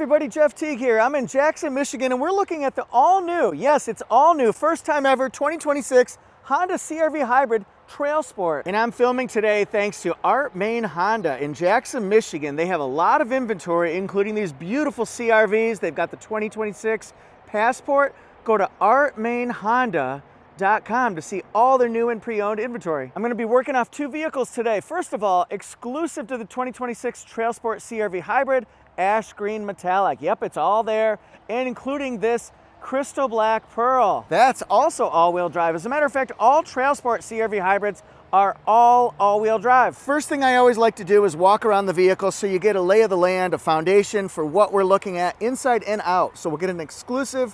everybody, Jeff Teague here. I'm in Jackson, Michigan, and we're looking at the all-new, yes, it's all-new, first time ever, 2026 Honda CR-V Hybrid TrailSport. And I'm filming today thanks to Art Main Honda in Jackson, Michigan. They have a lot of inventory, including these beautiful CR-Vs. They've got the 2026 Passport. Go to artmainhonda.com to see all their new and pre-owned inventory. I'm going to be working off two vehicles today. First of all, exclusive to the 2026 TrailSport CR-V Hybrid, ash green metallic. Yep, it's all there, and including this crystal black pearl. That's also all-wheel drive. As a matter of fact, all TrailSport CR-V hybrids are all-wheel drive. First thing I always like to do is walk around the vehicle so you get a lay of the land, a foundation for what we're looking at inside and out. So we'll get an exclusive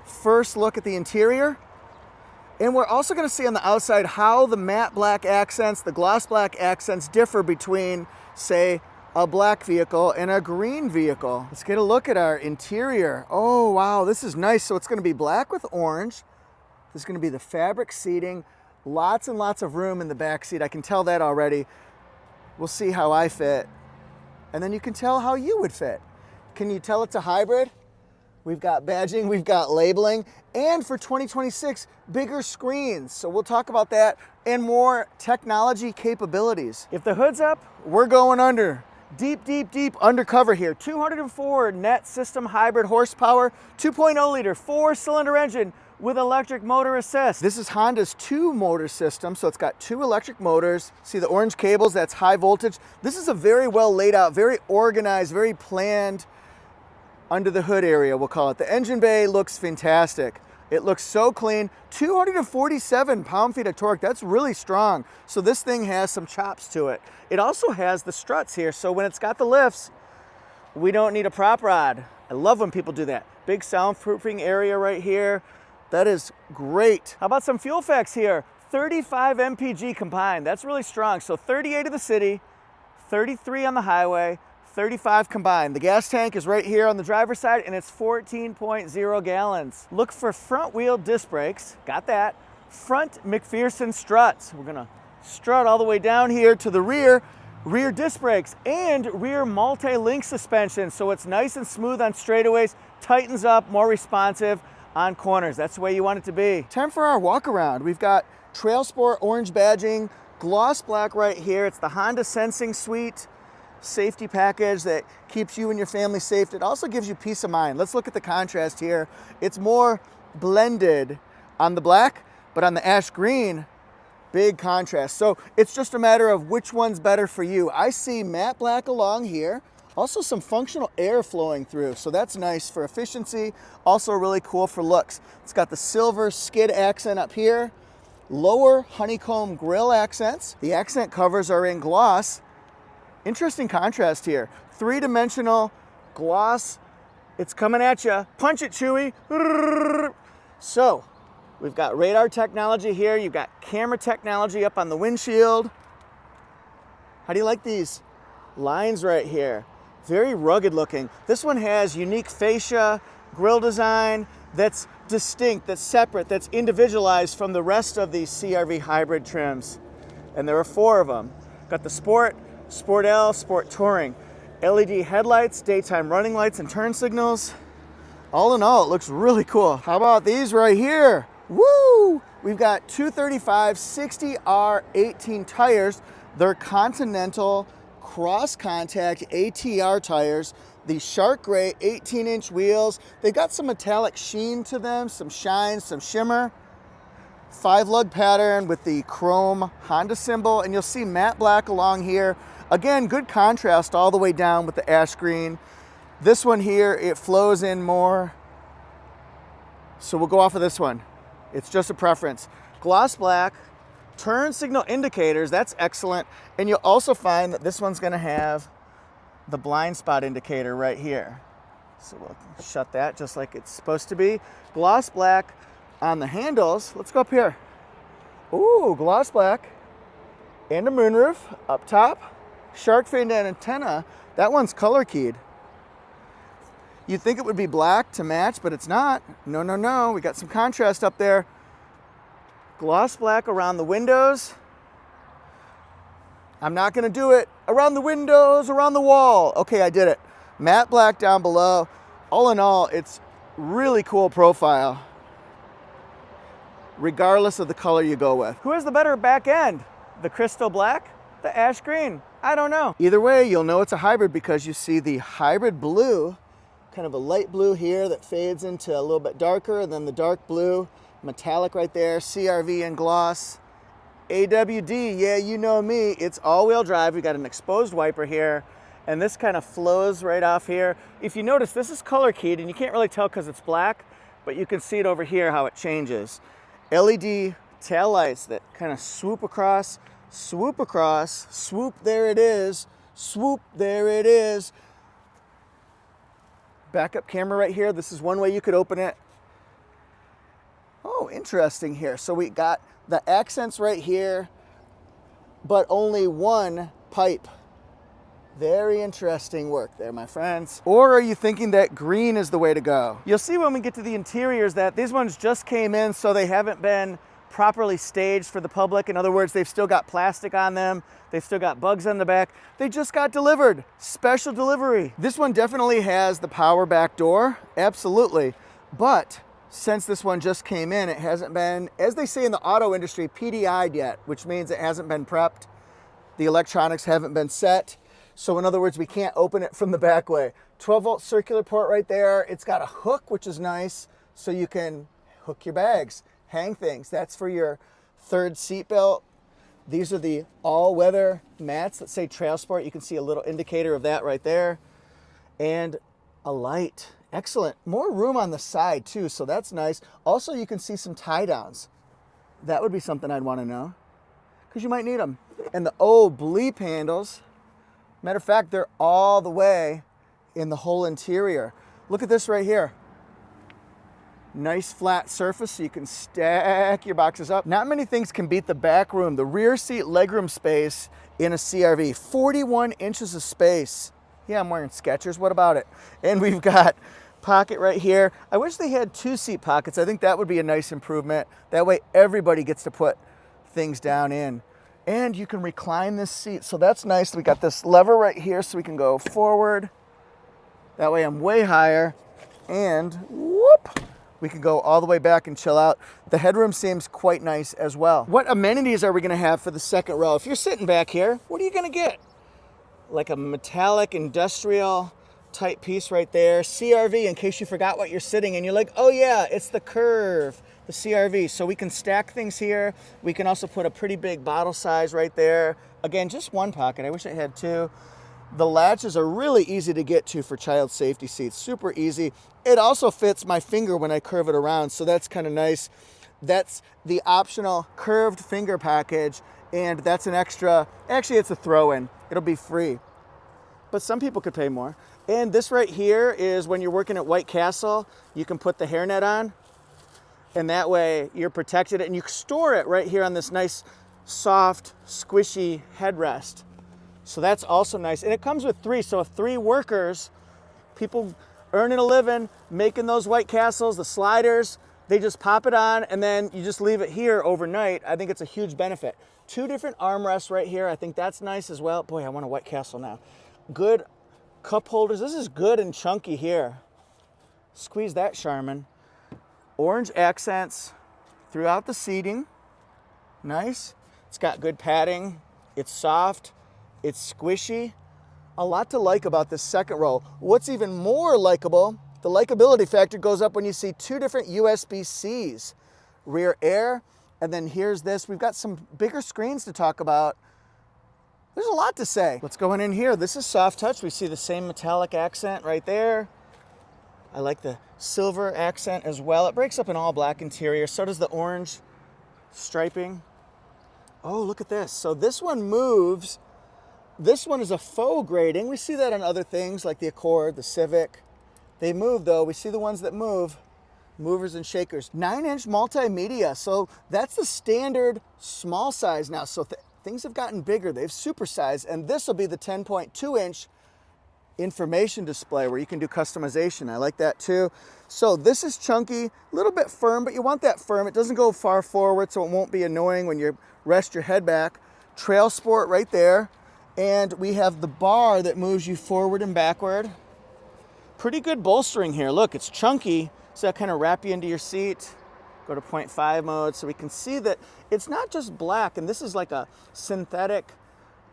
first look at the interior. And we're also going to see on the outside how the matte black accents, the gloss black accents differ between, say, a black vehicle and a green vehicle. Let's get a look at our interior. Oh, wow, this is nice. So it's going to be black with orange. This is going to be the fabric seating. Lots and lots of room in the back seat. I can tell that already. We'll see how I fit. And then you can tell how you would fit. Can you tell it's a hybrid? We've got badging, we've got labeling, and for 2026, bigger screens. So we'll talk about that and more technology capabilities. If the hood's up, we're going under. Deep, deep, deep undercover here. 204 net system hybrid horsepower, 2.0 liter, 4-cylinder engine with electric motor assist. This is Honda's 2-motor system, so it's got 2 electric motors. See the orange cables, that's high voltage. This is a very well laid out, very organized, very planned under the hood area, we'll call it. The engine bay looks fantastic. It looks so clean. 247 pound-feet of torque. That's really strong. So this thing has some chops to it. It also has the struts here. So when it's got the lifts, we don't need a prop rod. I love when people do that. Big soundproofing area right here. That is great. How about some fuel facts here? 35 mpg combined. That's really strong. So 38 in the city, 33 on the highway, 35 combined. The gas tank is right here on the driver's side and it's 14.0 gallons. Look for front wheel disc brakes, got that. Front McPherson struts. We're gonna strut all the way down here to the rear disc brakes and rear multi-link suspension. So it's nice and smooth on straightaways, tightens up, more responsive on corners. That's the way you want it to be. Time for our walk around. We've got TrailSport orange badging, gloss black right here. It's the Honda Sensing Suite safety package that keeps you and your family safe. It also gives you peace of mind. Let's look at the contrast here. It's more blended on the black, but on the ash green, big contrast. So it's just a matter of which one's better for you. I see matte black along here, also some functional air flowing through. So that's nice for efficiency, also really cool for looks. It's got the silver skid accent up here, lower honeycomb grille accents. The accent covers are in gloss. Interesting contrast here. 3-dimensional gloss. It's coming at you. Punch it, Chewy. So, we've got radar technology here. You've got camera technology up on the windshield. How do you like these lines right here? Very rugged looking. This one has unique fascia, grille design that's distinct, that's separate, that's individualized from the rest of these CR-V hybrid trims. And there are 4 of them. Got the Sport, Sport L, Sport Touring, LED headlights, daytime running lights and turn signals. All in all, it looks really cool. How about these right here? Woo! We've got 235 60R18 tires. They're Continental cross-contact ATR tires. The Shark Gray 18-inch wheels. They got some metallic sheen to them, some shine, some shimmer. 5-lug pattern with the chrome Honda symbol, and you'll see matte black along here. Again, good contrast all the way down with the ash green. This one here, it flows in more. So we'll go off of this one. It's just a preference. Gloss black, turn signal indicators, that's excellent. And you'll also find that this one's gonna have the blind spot indicator right here. So we'll shut that just like it's supposed to be. Gloss black on the handles. Let's go up here. Ooh, gloss black and a moonroof up top. Shark fin and antenna. That one's color keyed. You'd think it would be black to match, but it's not. No, no, no. We got some contrast up there. Gloss black around the windows. I'm not going to do it around the windows, around the wall. Okay, I did it. Matte black down below. All in all, it's really cool profile, regardless of the color you go with. Who has the better back end? The crystal black? The ash green? I don't know. Either way, you'll know it's a hybrid because you see the hybrid blue, kind of a light blue here that fades into a little bit darker, and then the dark blue, metallic right there, CR-V and gloss. AWD, yeah, you know me, it's all-wheel drive. We got an exposed wiper here, and this kind of flows right off here. If you notice, this is color keyed, and you can't really tell because it's black, but you can see it over here how it changes. LED tail lights that kind of swoop across, swoop, there it is, swoop, there it is. Backup camera right here. This is one way you could open it. Oh, interesting here. So we got the accents right here, but only one pipe. Very interesting work there, my friends. Or are you thinking that green is the way to go? You'll see when we get to the interiors that these ones just came in, so they haven't been properly staged for the public. In other words, they've still got plastic on them. They've still got bugs on the back. They just got delivered. Special delivery. This one definitely has the power back door. Absolutely. But since this one just came in, it hasn't been, as they say in the auto industry, PDI'd yet, which means it hasn't been prepped. The electronics haven't been set. So in other words, we can't open it from the back way. 12-volt circular port right there. It's got a hook, which is nice, so you can hook your bags, hang things. That's for your third seat belt. These are the all-weather mats that say TrailSport. You can see a little indicator of that right there. And a light. Excellent. More room on the side too, so that's nice. Also, you can see some tie downs. That would be something I'd want to know, because you might need them. And the old bleep handles. Matter of fact, they're all the way in the whole interior. Look at this right here. Nice flat surface so you can stack your boxes up. Not many things can beat the back room, the rear seat legroom space in a CR-V. 41 inches of space. Yeah, I'm wearing Skechers, what about it? And we've got pocket right here. I wish they had 2-seat pockets. I think that would be a nice improvement. That way everybody gets to put things down in. And you can recline this seat, so that's nice. We got this lever right here so we can go forward. That way I'm way higher. And whoop, we can go all the way back and chill out. The headroom seems quite nice as well. What amenities are we gonna have for the second row? If you're sitting back here, what are you gonna get? Like a metallic industrial type piece right there. CR-V, in case you forgot what you're sitting in. You're like, oh yeah, it's the curve. The CR-V, so we can stack things here. We can also put a pretty big bottle size right there. Again, just one pocket. I wish I had two. The latches are really easy to get to for child safety seats. Super easy. It also fits my finger when I curve it around, so that's kind of nice. That's the optional curved finger package, and that's an extra. Actually, it's a throw-in. It'll be free, but some people could pay more. And this right here is when you're working at White Castle, you can put the hairnet on. And that way you're protected, and you store it right here on this nice, soft, squishy headrest. So that's also nice. And it comes with 3, so 3 workers, people earning a living, making those White Castles, the sliders, they just pop it on, and then you just leave it here overnight. I think it's a huge benefit. 2 different armrests right here. I think that's nice as well. Boy, I want a White Castle now. Good cup holders. This is good and chunky here. Squeeze that, Charmin. Orange accents throughout the seating. Nice. It's got good padding. It's soft. It's squishy. A lot to like about this second row. What's even more likable, the likability factor goes up when you see 2 different USB-Cs. Rear air, and then here's this. We've got some bigger screens to talk about. There's a lot to say. Let's go in here. This is soft touch. We see the same metallic accent right there. I like the silver accent as well. It breaks up an all black interior. So does the orange striping. Oh, look at this. So this one moves. This one is a faux grading. We see that on other things like the Accord, the Civic. They move though. We see the ones that move. Movers and shakers. 9-inch multimedia. So that's the standard small size now. So things have gotten bigger. They've supersized. And this will be the 10.2-inch information display where you can do customization. I like that too. So this is chunky, a little bit firm, but you want that firm. It doesn't go far forward, so it won't be annoying when you rest your head back. TrailSport right there. And we have the bar that moves you forward and backward. Pretty good bolstering here. Look, it's chunky, so that kind of wrap you into your seat. Go to 0.5 mode so we can see that it's not just black, and this is like a synthetic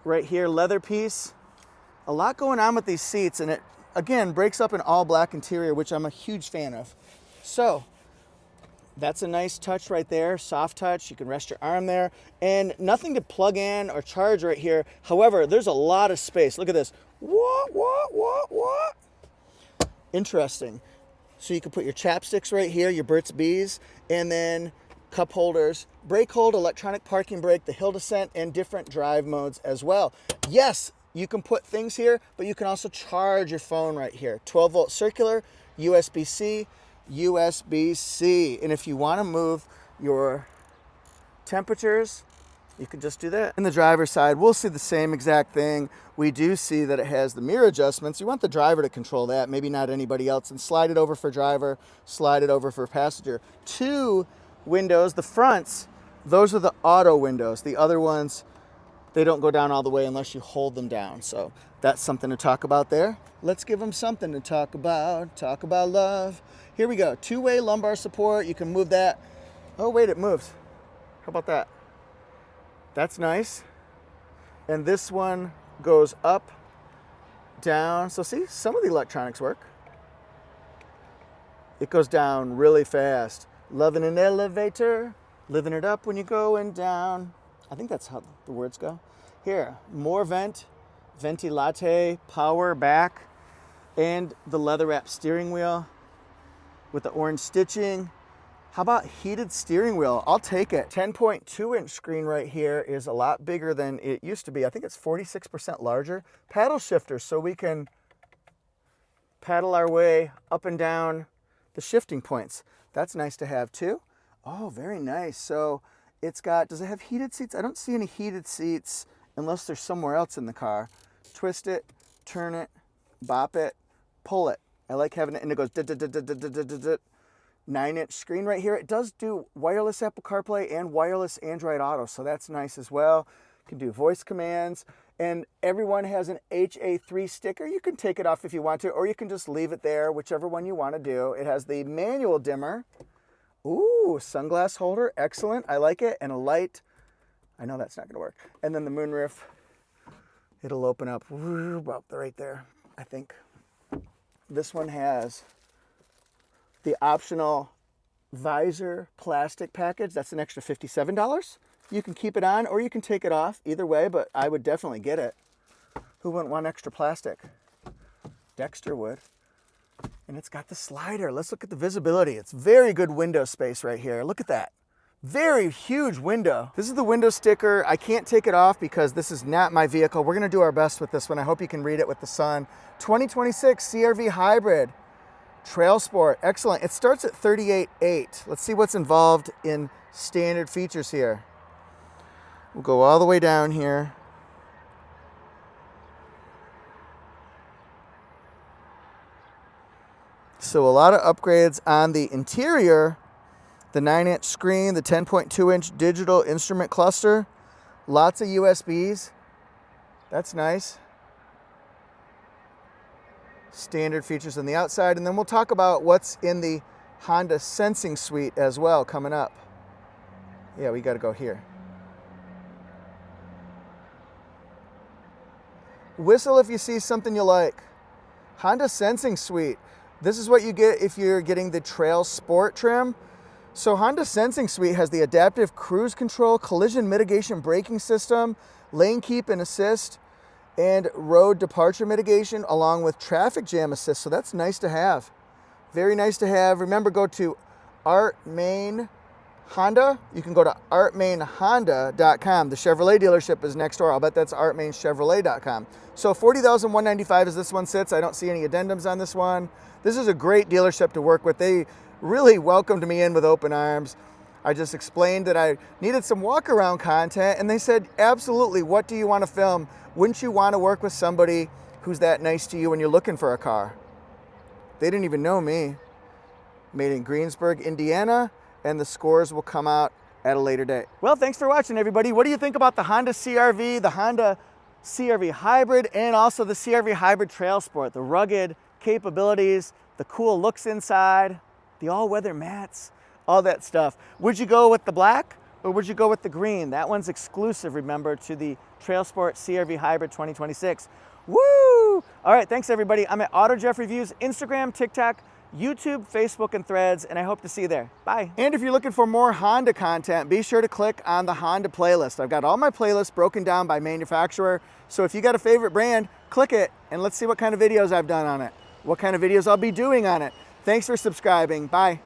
right here leather piece. A lot going on with these seats, and it again breaks up an all black interior, which I'm a huge fan of. So that's a nice touch right there, soft touch. You can rest your arm there, and nothing to plug in or charge right here. However, there's a lot of space. Look at this. What? Interesting. So you can put your chapsticks right here, your Burt's Bees, and then cup holders, brake hold, electronic parking brake, the hill descent, and different drive modes as well. Yes, you can put things here, but you can also charge your phone right here. 12-volt circular, USB-C, USB-C. And if you want to move your temperatures, you can just do that. In the driver's side, we'll see the same exact thing. We do see that it has the mirror adjustments. You want the driver to control that, maybe not anybody else, and slide it over for driver, slide it over for passenger. 2 windows, the fronts, those are the auto windows. The other ones, they don't go down all the way unless you hold them down. So that's something to talk about there. Let's give them something to talk about love. Here we go, 2-way lumbar support. You can move that. Oh wait, it moves. How about that? That's nice. And this one goes up, down. So see, some of the electronics work. It goes down really fast. Loving an elevator, living it up when you're going down. I think that's how the words go. Here, more venti latte, power back, and the leather wrap steering wheel with the orange stitching. How about heated steering wheel? I'll take it. 10.2-inch screen right here is a lot bigger than it used to be. I think it's 46% larger. Paddle shifter, so we can paddle our way up and down the shifting points. That's nice to have too. Oh, very nice. So it's got, does it have heated seats? I don't see any heated seats unless they're somewhere else in the car. Twist it, turn it, bop it, pull it. I like having it, and it goes 9-inch screen right here. It does do wireless Apple CarPlay and wireless Android Auto, so that's nice as well. You can do voice commands, and everyone has an HA3 sticker. You can take it off if you want to, or you can just leave it there, whichever one you want to do. It has the manual dimmer. Ooh, sunglass holder, excellent. I like it, and a light. I know that's not going to work. And then the moonroof, it'll open up about right there, I think. This one has the optional visor plastic package. That's an extra $57. You can keep it on or you can take it off, either way, but I would definitely get it. Who wouldn't want extra plastic? Dexter would. And it's got the slider. Let's look at the visibility. It's very good window space right here. Look at that. Very huge window. This is the window sticker. I can't take it off because this is not my vehicle. We're gonna do our best with this one. I hope you can read it with the sun. 2026 CR-V Hybrid TrailSport, excellent. It starts at $38,800. Let's see what's involved in standard features here. We'll go all the way down here. So a lot of upgrades on the interior. The 9-inch screen, the 10.2-inch digital instrument cluster, lots of USBs. That's nice. Standard features on the outside, and then we'll talk about what's in the Honda Sensing Suite as well coming up. Yeah, we got to go here. Whistle if you see something you like. Honda Sensing Suite. This is what you get if you're getting the TrailSport trim. So Honda Sensing Suite has the adaptive cruise control, collision mitigation braking system, lane keep and assist, and road departure mitigation, along with traffic jam assist. So that's nice to have. Very nice to have. Remember, go to Art Main Honda. You can go to artmainhonda.com. The Chevrolet dealership is next door. I'll bet that's artmainchevrolet.com. So $40,195 as this one sits. I don't see any addendums on this one. This is a great dealership to work with. They really welcomed me in with open arms. I just explained that I needed some walk-around content, and they said, absolutely, what do you want to film? Wouldn't you want to work with somebody who's that nice to you when you're looking for a car? They didn't even know me. Made in Greensburg, Indiana, and the scores will come out at a later date. Well, thanks for watching, everybody. What do you think about the Honda CR-V, the Honda CR-V Hybrid, and also the CR-V Hybrid TrailSport, the rugged capabilities, the cool looks inside, the all-weather mats, all that stuff. Would you go with the black or would you go with the green? That one's exclusive, remember, to the TrailSport CR-V Hybrid 2026. Woo! All right, thanks everybody. I'm at AutoJeff Reviews, Instagram, TikTok, YouTube, Facebook, and Threads, and I hope to see you there. Bye. And if you're looking for more Honda content, be sure to click on the Honda playlist. I've got all my playlists broken down by manufacturer, so if you got a favorite brand, click it, and let's see what kind of videos I've done on it, what kind of videos I'll be doing on it. Thanks for subscribing. Bye.